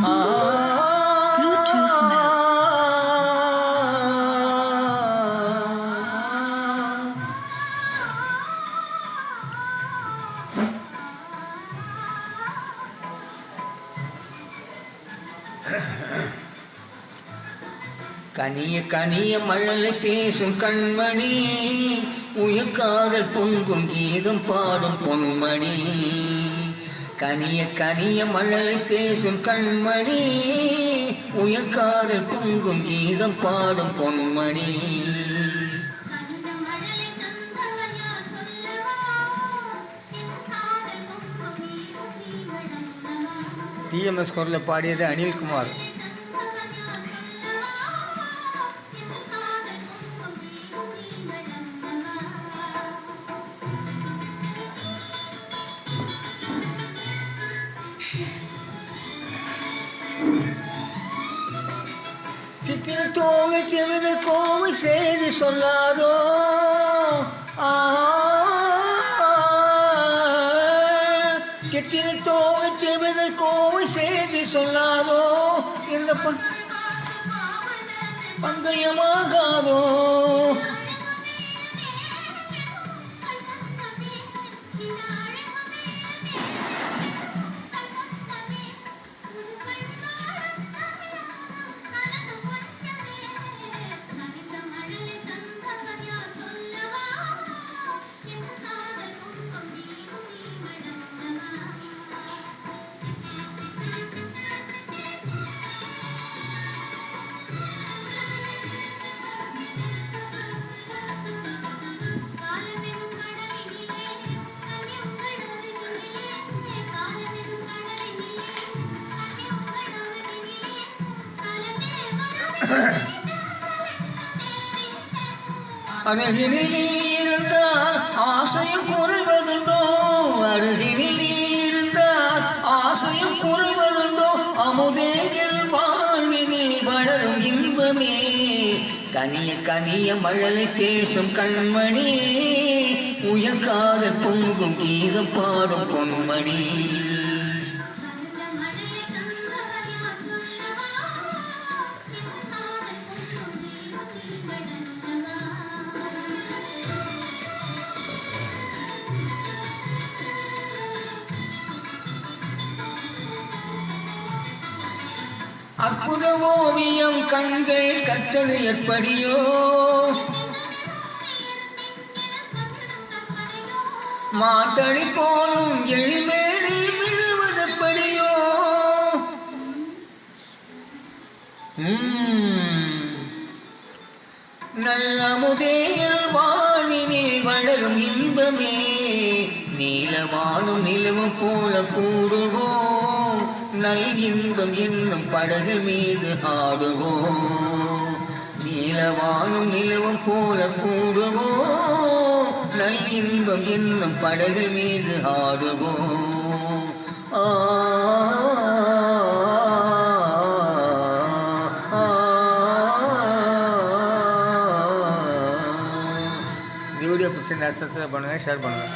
Bluetooth mode. கனிய கனிய மழலை பேசும் கண்மணி, உயர்காதல் பொங்கும் கீதம் பாடும் பொன்மணி. கனிய கனிய மழலை பேசும் கண்மணி, உயர்காதல் பொங்கும் கீதம் பாடும் பொன்மணி. டிஎம்எஸ் குரலில் பாடியது அனில்குமார். சித்திர தோகை செவிதல் கோவை செய்தி சொல்லாதோ, சித்திர தோகை செவிதல் கோவை செய்தி சொல்லாதோ, இந்த பந்தயமாகாதோ. அருகினில் நீ இருந்தால் ஆசையும் குறைவதுண்டோ, அருகினில் நீ இருந்தால் ஆசையும் குறைவதுண்டோ, அமுதே என் வாழ்வினில் வளரும் இன்பமே. கனிய கனிய மழலை பேசும் கண்மணி, உயர்காதல் பொங்கும் கீதம் பாடும் பொன்மணி. அற்புத ஓவியம் கண்கள் கற்றது எப்படியோ, மாத்தளி போலும் எழிமேடி விழுவதெப்படியோ. நல்ல முதேயல் வாழ்வினில் வளரும் இன்பமே. நீலவானும் நிலவும் போல கூடுவோம், நல் இன்பம் என்னும் படகு மீது ஆடுவோம். நீலவானும் நிலவும் போல கூடுவோம், நல் இன்பம் என்னும் படகு மீது ஆடுவோம். வீடியோ பிடிச்சிருந்தா சப்ஸ்கிரைப் பண்ணுங்கள், ஷேர் பண்ணுங்கள்.